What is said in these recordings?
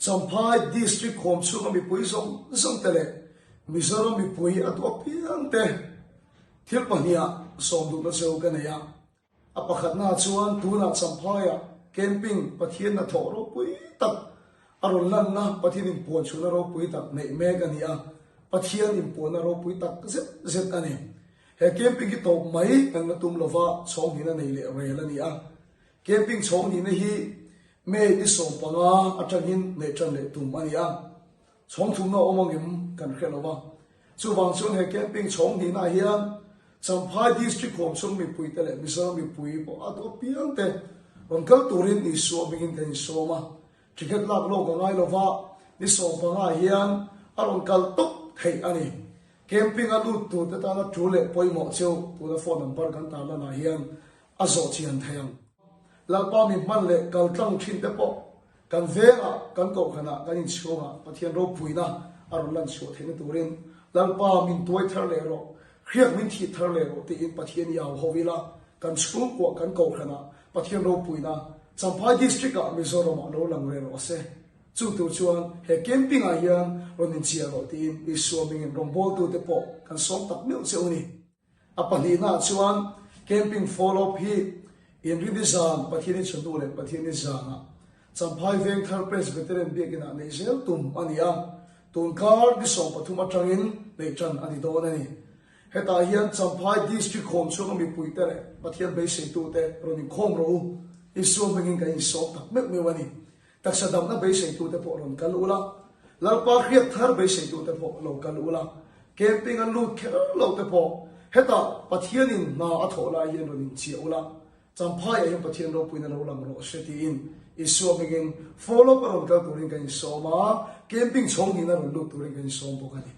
Champhai district khom chu mi pui zong tele Mizoram mi pui atwa piang te thil pahnia som du na cheu ka neya apakhat na chuan tuna Champhai camping pathian na thoro pui tak aron lan na pathian in pon chuna ro pui tak nei me ka nia pathian in pon na ro pui tak zet ani he camping ki to mai ang na tum lova chong hina nei le rel ani a camping chong ni na hi me ti som panga atangin nei chan le tum ani a chong thum na omangim kan khelova chu wang chun he camping chong ni na hian Champhai district khom chung mi pui tele Mizoram mi pui po ato piang te onkal turin ni so bingin kan so ma ticket lak lo ka ngai lova ni so panga hian aron kal tok thei ani camping alu tu ta ta na thule poimo cheu tu da phone number kan ta la na hian azo chian thayang lalpa mi man le kal tlang thin te po kan vela kan ko khana kan in chunga pathian ro puina aron lan so thene turin lalpa min toy thar le ro khiak min thi thar le ro ti in pathian yaw hovila kan chung ko kan ko khana pathian ro puina Champhai district a Mizoram lo lang re ro se chu tu chuan he camping a hian ronin chia ro ti in isoming in rombol tu te po kan som tak meu cheuni apani na chuan camping follow hi in redesign pathian in chandu le pathian in zana Champhai veng thar presbyterian biakina nei zel tum ania tun kar di som pathum atangin nei chan ani do ani heta hian Champhai district khom chung mi puitere pathian be sei tu te ronin khom ro isoming in som tak meu ani taksadam na be sei tu te po ron kalula lalpa khiat thar be sei tu te po lo kalula camping an lut kher lo te po heta pathian in na athola hian ronin chiula Champhai ayong pathian ro puina lo lang ro seti in isoming follow paron kal turin kan soma camping chong ni na ron lut turin kan som po kani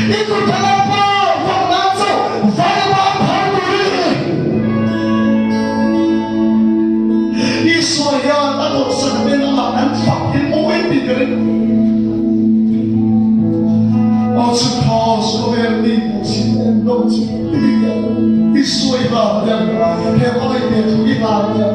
ikut kenapa wang nafsu vaiwang bhanduri Iswaya takut sakit akan fakir muin pikirin Aku khaus komerni musim endong cipiya Iswaya yang hebai betu ilahnya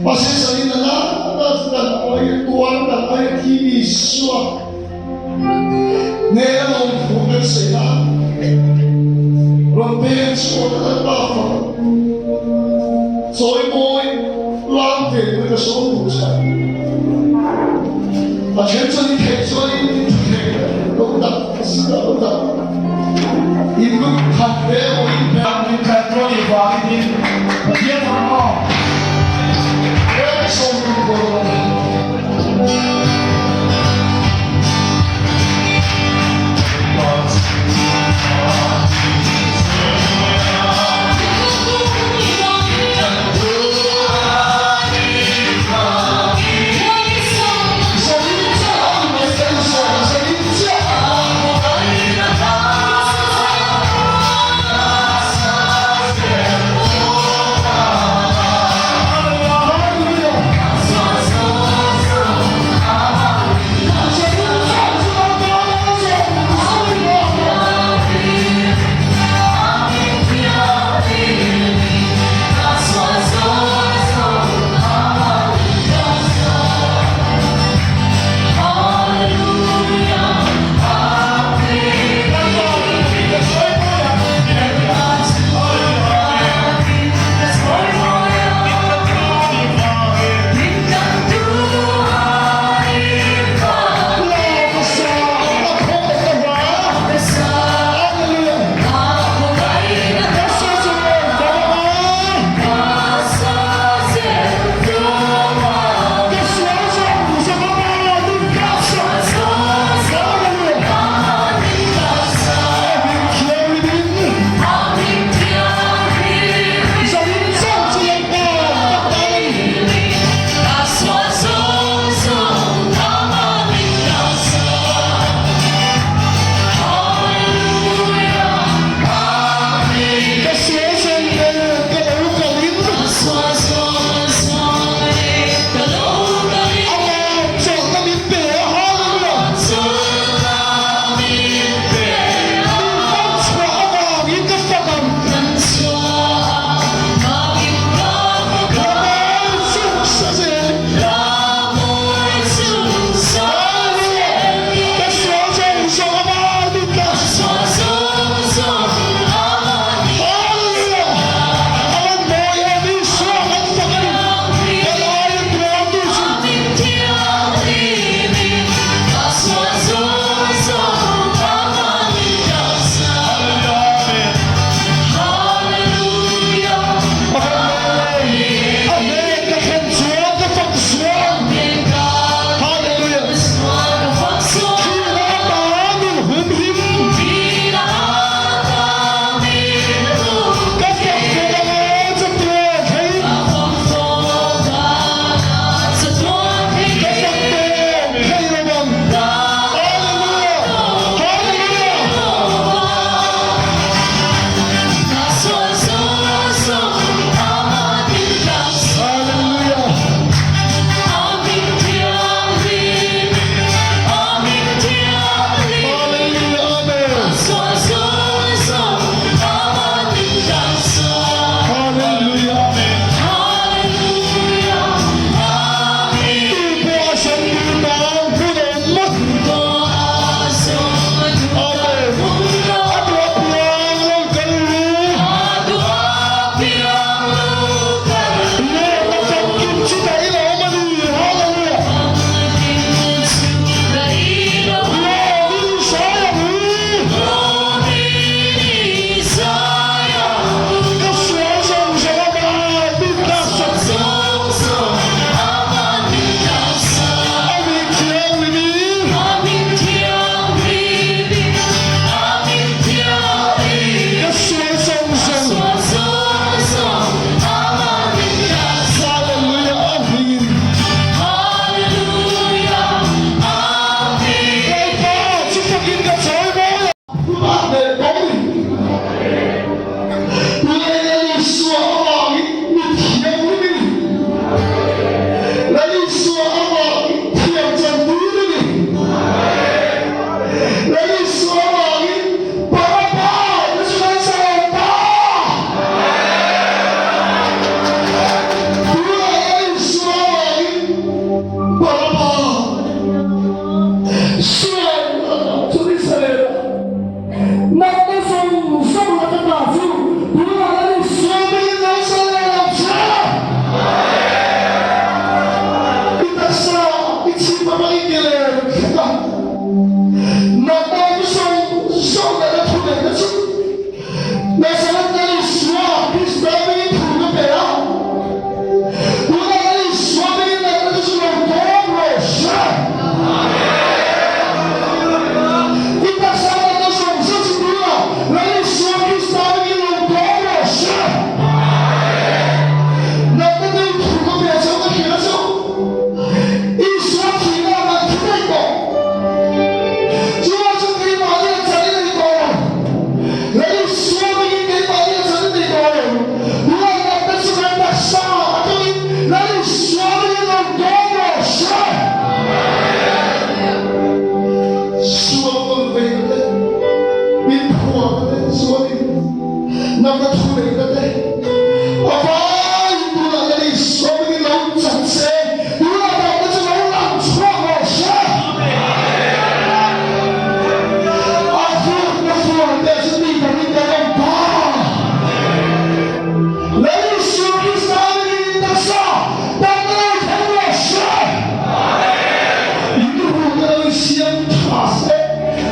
把先生你的那我也多的我也替你说，那龙虎跟谁啦？我别说的大方，所以我浪费那个收入钱，把全村的开车的开都打，是的都打，一路看别我一边你看多一花一点，别放啊，别收入过了。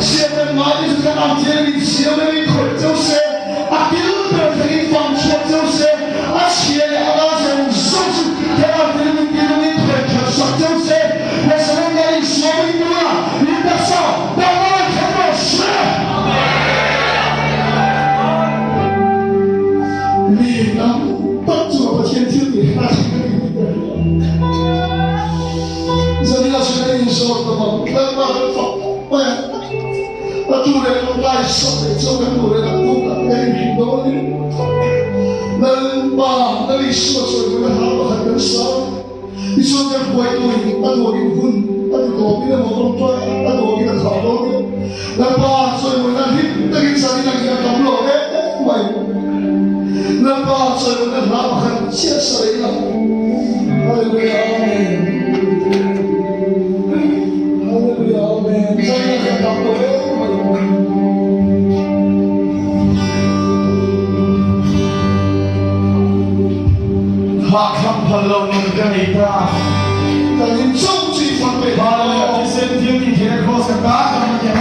现在马就是在俺这里，前面一块就是啊，第二个这里放出就是啊，前面那种手指，在俺这里第二一块说就是我什么那里说明了，你的手让我看到是。你能帮助我天天你那是个你的。这里要是跟你说的吗？那很好，哎。那主人都来说的，就跟主人的不敢跟你多的。能把那里说出来，他们很少。你说这不会对，那我离婚，那我给他某种专，那我给他好多的。那把所以我那里那个啥，你那个搞不了的，喂。那把所以我那他们很接受的。哈利路亚，哈利路亚，阿门。这个很搞不了。马康帕罗能跟你打，但你终极反对马罗要去身体里天的 cross 打，他们也好。